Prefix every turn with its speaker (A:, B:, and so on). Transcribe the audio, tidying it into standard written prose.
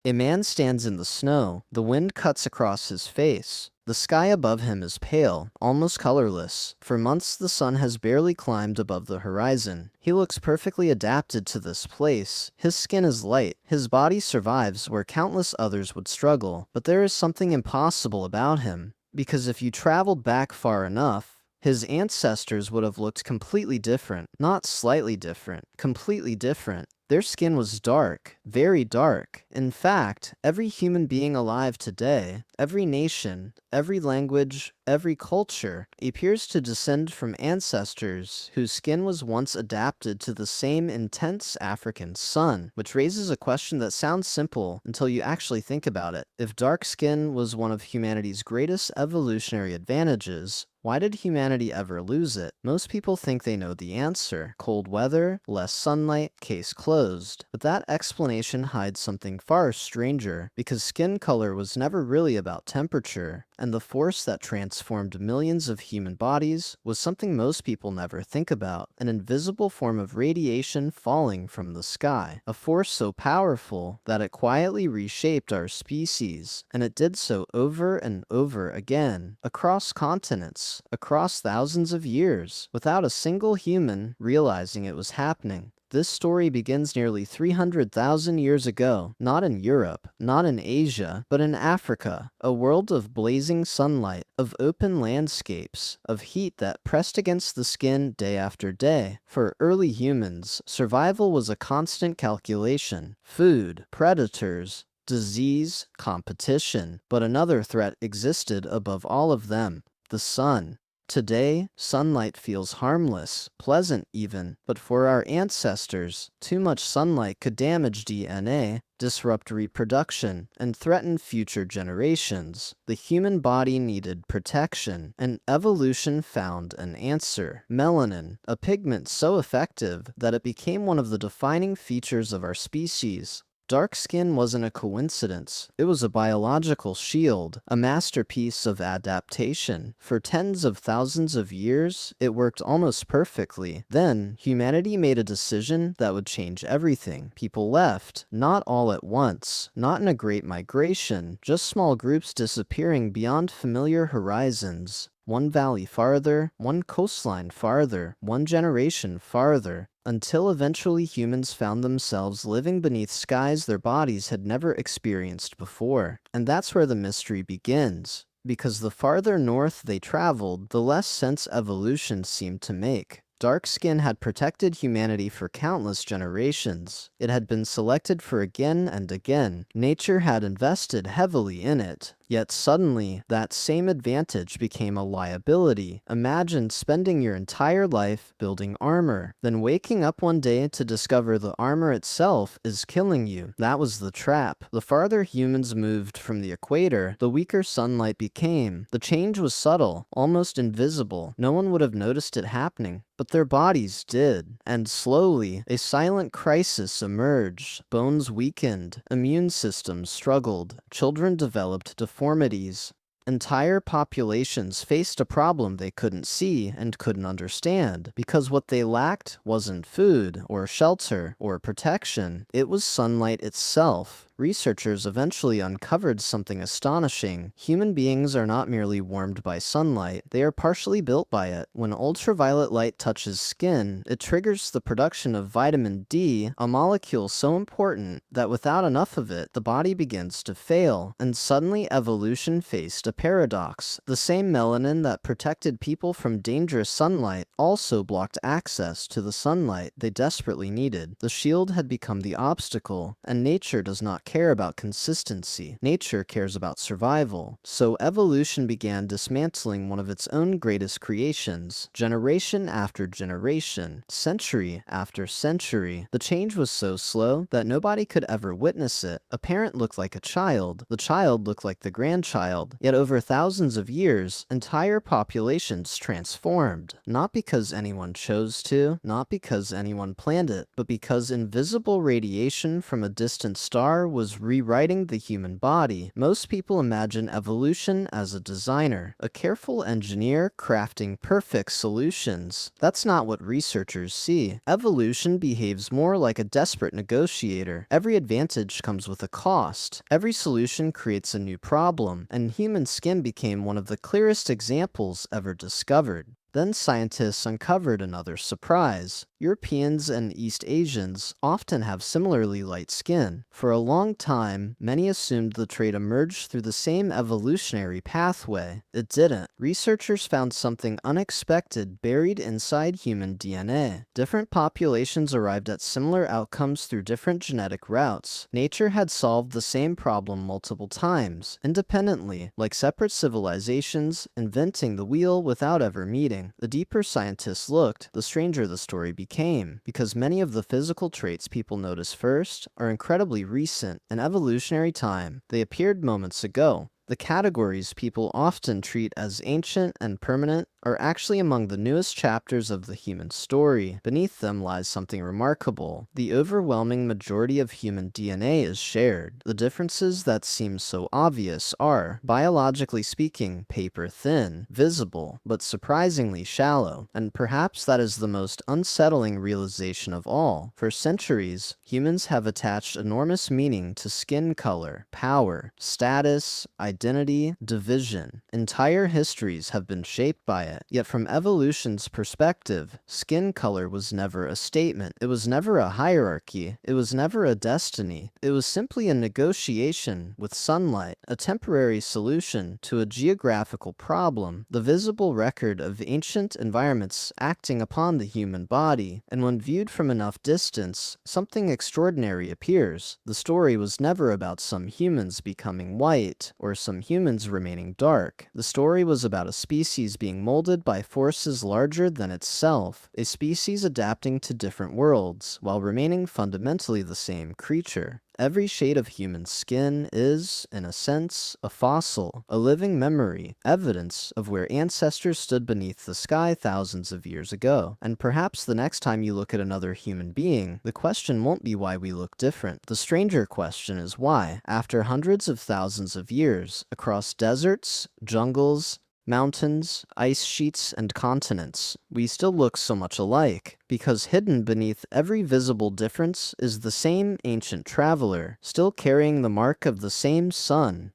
A: A man stands in the snow. The wind cuts across his face. The sky above him is pale, almost colorless. For months the sun has barely climbed above the horizon. He looks perfectly adapted to this place. His skin is light. His body survives where countless others would struggle. But there is something impossible about him. Because if you traveled back far enough, his ancestors would have looked completely different. Not slightly different, completely different. Their skin was dark, very dark. In fact, every human being alive today, every nation, every language, every culture, appears to descend from ancestors whose skin was once adapted to the same intense African sun, which raises a question that sounds simple until you actually think about it. If dark skin was one of humanity's greatest evolutionary advantages, why did humanity ever lose it? Most people think they know the answer. Cold weather, less sunlight, case closed. But that explanation hides something far stranger, because skin color was never really about temperature, and the force that transformed millions of human bodies was something most people never think about, an invisible form of radiation falling from the sky. A force so powerful that it quietly reshaped our species, and it did so over and over again, across continents, across thousands of years, without a single human realizing it was happening. This story begins nearly 300,000 years ago, not in Europe, not in Asia, but in Africa, a world of blazing sunlight, of open landscapes, of heat that pressed against the skin day after day. For early humans, survival was a constant calculation. Food, predators, disease, competition. But another threat existed above all of them: the sun. Today, sunlight feels harmless, pleasant even, but for our ancestors, too much sunlight could damage DNA, disrupt reproduction, and threaten future generations. The human body needed protection, and evolution found an answer: melanin, a pigment so effective that it became one of the defining features of our species. Dark skin wasn't a coincidence. It was a biological shield, a masterpiece of adaptation. For tens of thousands of years, it worked almost perfectly. Then, humanity made a decision that would change everything. People left, not all at once, not in a great migration, just small groups disappearing beyond familiar horizons. One valley farther, one coastline farther, one generation farther, until eventually humans found themselves living beneath skies their bodies had never experienced before. And that's where the mystery begins, because the farther north they traveled, the less sense evolution seemed to make. Dark skin had protected humanity for countless generations. It had been selected for again and again. Nature had invested heavily in it. Yet suddenly, that same advantage became a liability. Imagine spending your entire life building armor, then waking up one day to discover the armor itself is killing you. That was the trap. The farther humans moved from the equator, the weaker sunlight became. The change was subtle, almost invisible. No one would have noticed it happening, but their bodies did. And slowly, a silent crisis emerged. Bones weakened, immune systems struggled, children developed deformities. Entire populations faced a problem they couldn't see and couldn't understand, because what they lacked wasn't food, or shelter, or protection. It was sunlight itself. Researchers eventually uncovered something astonishing. Human beings are not merely warmed by sunlight, they are partially built by it. When ultraviolet light touches skin, it triggers the production of vitamin D, a molecule so important that without enough of it, the body begins to fail. And suddenly evolution faced a paradox. The same melanin that protected people from dangerous sunlight also blocked access to the sunlight they desperately needed. The shield had become the obstacle, and nature does not care about consistency. Nature cares about survival. So evolution began dismantling one of its own greatest creations, generation after generation, century after century. The change was so slow that nobody could ever witness it. A parent looked like a child, the child looked like the grandchild, yet over thousands of years, entire populations transformed, not because anyone chose to, not because anyone planned it, but because invisible radiation from a distant star was rewriting the human body. Most people imagine evolution as a designer, a careful engineer crafting perfect solutions. That's not what researchers see. Evolution behaves more like a desperate negotiator. Every advantage comes with a cost. Every solution creates a new problem, and human skin became one of the clearest examples ever discovered. Then scientists uncovered another surprise. Europeans and East Asians often have similarly light skin. For a long time, many assumed the trait emerged through the same evolutionary pathway. It didn't. Researchers found something unexpected buried inside human DNA. Different populations arrived at similar outcomes through different genetic routes. Nature had solved the same problem multiple times, independently, like separate civilizations, inventing the wheel without ever meeting. The deeper scientists looked, the stranger the story became, because many of the physical traits people notice first are incredibly recent in evolutionary time. They appeared moments ago. The categories people often treat as ancient and permanent are actually among the newest chapters of the human story. Beneath them lies something remarkable. The overwhelming majority of human DNA is shared. The differences that seem so obvious are, biologically speaking, paper-thin, visible, but surprisingly shallow. And perhaps that is the most unsettling realization of all. For centuries, humans have attached enormous meaning to skin color, power, status, identity, division. Entire histories have been shaped by it. Yet from evolution's perspective, skin color was never a statement. It was never a hierarchy. It was never a destiny. It was simply a negotiation with sunlight, a temporary solution to a geographical problem, the visible record of ancient environments acting upon the human body. And when viewed from enough distance, something extraordinary appears. The story was never about some humans becoming white or some humans remaining dark. The story was about a species being molded by forces larger than itself, a species adapting to different worlds while remaining fundamentally the same creature. Every shade of human skin is, in a sense, a fossil, a living memory, evidence of where ancestors stood beneath the sky thousands of years ago. And perhaps the next time you look at another human being, the question won't be why we look different. The stranger question is why, after hundreds of thousands of years, across deserts, jungles, mountains, ice sheets, and continents, we still look so much alike, because hidden beneath every visible difference is the same ancient traveler, still carrying the mark of the same sun.